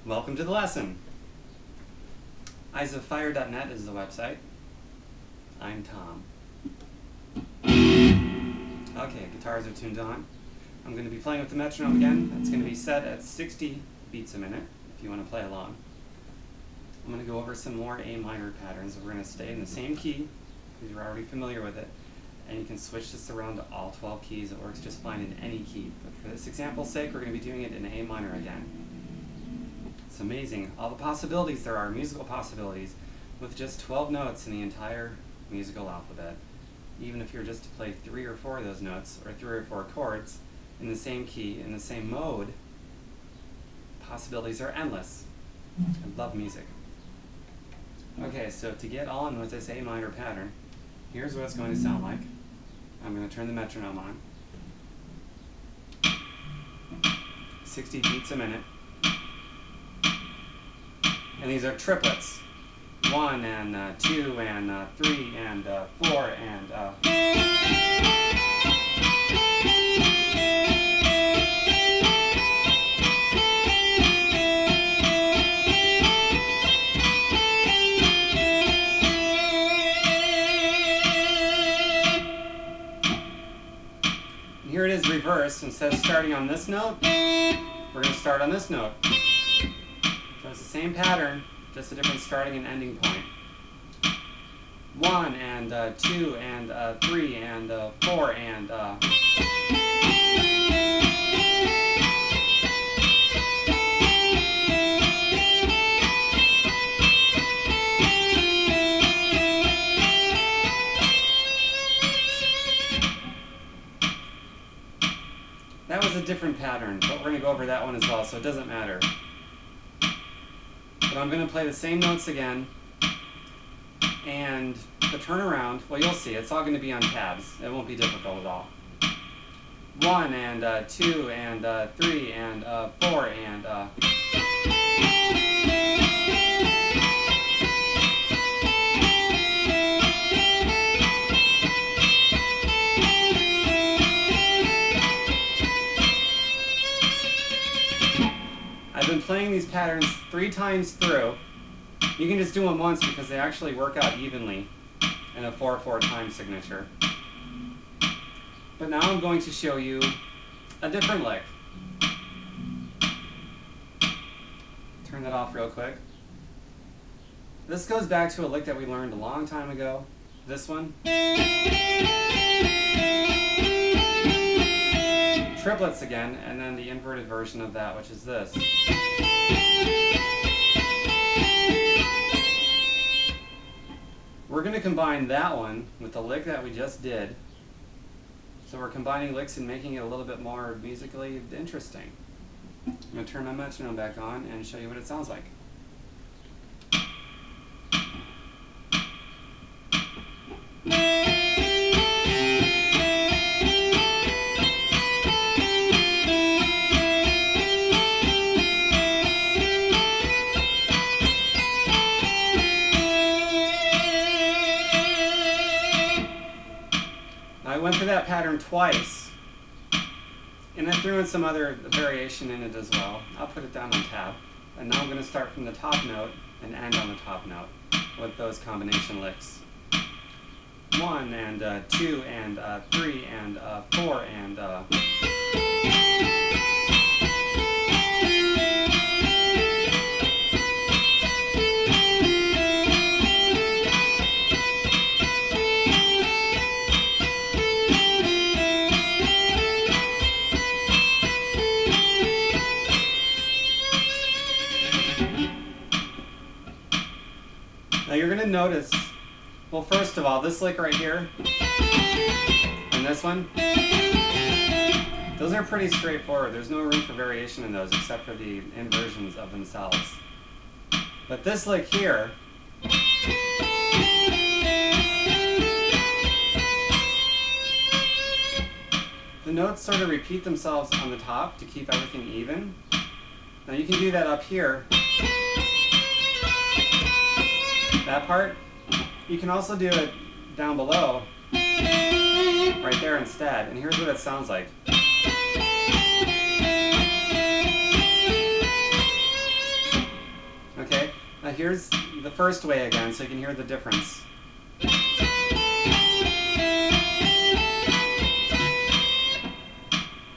Welcome to the lesson. Isofire.net is the website. I'm Tom. Okay, guitars are tuned on. I'm going to be playing with the metronome again. It's going to be set at 60 beats a minute if you want to play along. I'm going to go over some more A minor patterns. We're going to stay in the same key because you're already familiar with it. And you can switch this around to all 12 keys. It works just fine in any key. But for this example's sake, we're going to be doing it in A minor again. It's amazing. All the possibilities there are, musical possibilities, with just 12 notes in the entire musical alphabet. Even if you're just to play 3 or 4 of those notes, or 3 or 4 chords, in the same key, in the same mode, possibilities are endless. I love music. Okay, so to get on with this A minor pattern, here's what it's going to sound like. I'm going to turn the metronome on. 60 beats a minute. And these are triplets. 1 and 2 and 3 and 4 and here it is reversed. Instead of starting on this note, we're going to start on this note. So it's the same pattern, just a different starting and ending point. 1 and 2 and 3 and 4 and that was a different pattern, but we're going to go over that one as well, so it doesn't matter. But I'm going to play the same notes again, and the turnaround, well, you'll see, it's all going to be on tabs. It won't be difficult at all. 1 and 2 and 3 and 4 and I've been playing these patterns 3 times through. You can just do them once because they actually work out evenly in a 4/4 time signature. But now I'm going to show you a different lick. Turn that off real quick. This goes back to a lick that we learned a long time ago. This one. Triplets again, and then the inverted version of that, which is this. We're going to combine that one with the lick that we just did. So we're combining licks and making it a little bit more musically interesting. I'm going to turn my metronome back on and show you what it sounds like. I went through that pattern twice, and I threw in some other variation in it as well. I'll put it down on tab. And now I'm going to start from the top note and end on the top note with those combination licks. 1 and 2 and 3 and 4 and Now you're going to notice, well, first of all, this lick right here and this one, those are pretty straightforward. There's no room for variation in those except for the inversions of themselves. But this lick here, the notes sort of repeat themselves on the top to keep everything even. Now you can do that up here. That part, you can also do it down below, right there instead, and here's what it sounds like. Here's the first way again, so you can hear the difference. And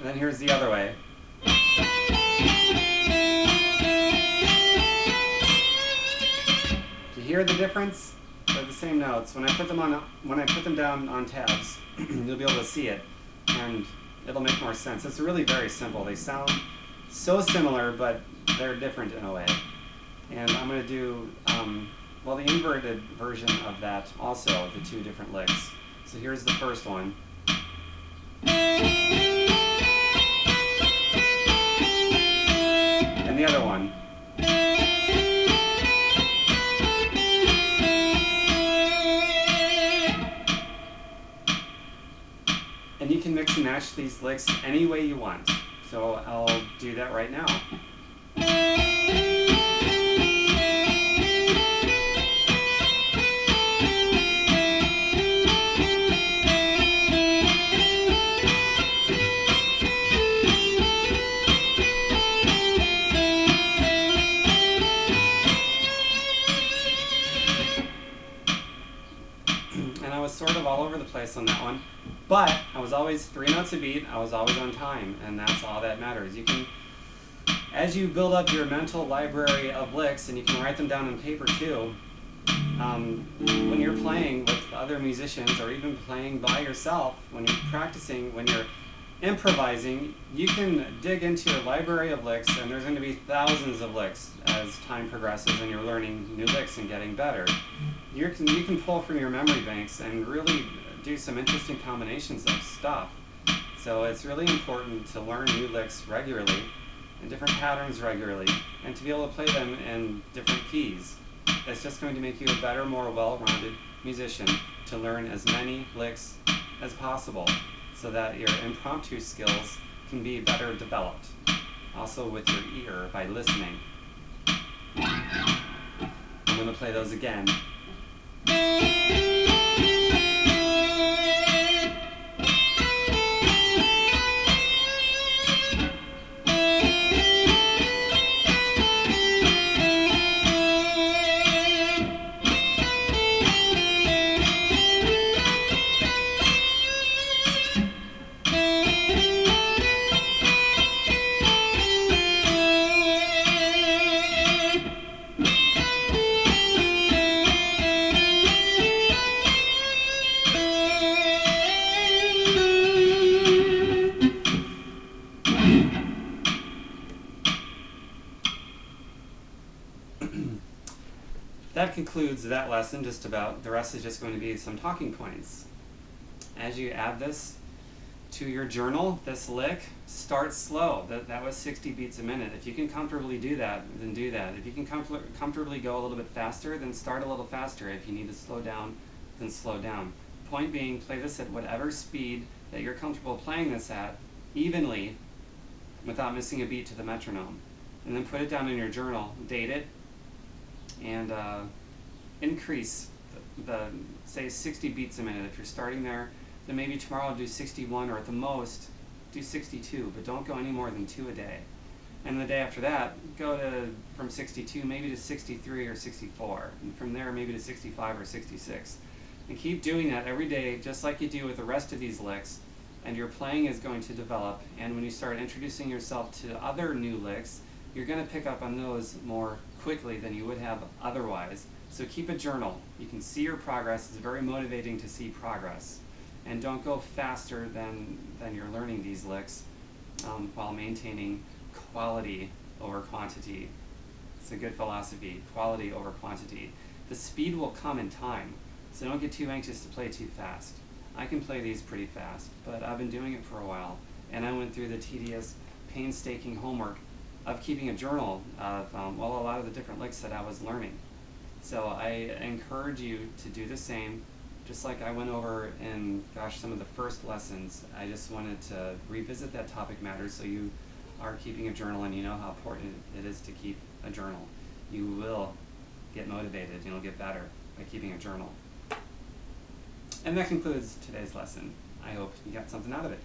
then here's the other way. Do you hear the difference? They're the same notes. When I put them down on tabs, you'll be able to see it, and it'll make more sense. It's really very simple. They sound so similar, but they're different in a way. And I'm going to do, well, the inverted version of that also, the two different licks. So here's the first one. And the other one. And you can mix and match these licks any way you want. So I'll do that right now. And I was sort of all over the place on that one, but I was always 3 notes a beat. I was always on time, and that's all that matters. You can, as you build up your mental library of licks, and you can write them down on paper too, when you're playing with other musicians or even playing by yourself, when you're practicing, when you're improvising, you can dig into your library of licks, and there's going to be thousands of licks as time progresses and you're learning new licks and getting better. You can pull from your memory banks and really do some interesting combinations of stuff. So it's really important to learn new licks regularly and different patterns regularly, and to be able to play them in different keys. It's just going to make you a better, more well-rounded musician to learn as many licks as possible, so that your impromptu skills can be better developed. Also with your ear, by listening. I'm going to play those again. That concludes that lesson, just about. The rest is just going to be some talking points. As you add this to your journal, this lick, start slow. That was 60 beats a minute. If you can comfortably do that, then do that. If you can comfortably go a little bit faster, then start a little faster. If you need to slow down, then slow down. Point being, play this at whatever speed that you're comfortable playing this at, evenly, without missing a beat to the metronome. And then put it down in your journal, date it, and increase the, say, 60 beats a minute. If you're starting there, then maybe tomorrow do 61, or at the most, do 62, but don't go any more than 2 a day. And the day after that, go to, from 62, maybe to 63 or 64, and from there, maybe to 65 or 66. And keep doing that every day, just like you do with the rest of these licks, and your playing is going to develop, and when you start introducing yourself to other new licks, you're going to pick up on those more quickly than you would have otherwise. So keep a journal. You can see your progress. It's very motivating to see progress. And don't go faster than you're learning these licks while maintaining quality over quantity. It's a good philosophy, quality over quantity. The speed will come in time, so don't get too anxious to play too fast. I can play these pretty fast, but I've been doing it for a while, and I went through the tedious, painstaking homework of keeping a journal of well, a lot of the different licks that I was learning. So I encourage you to do the same, just like I went over in, gosh, some of the first lessons. I just wanted to revisit that topic matter so you are keeping a journal and you know how important it is to keep a journal. You will get motivated and you'll get better by keeping a journal. And that concludes today's lesson. I hope you got something out of it.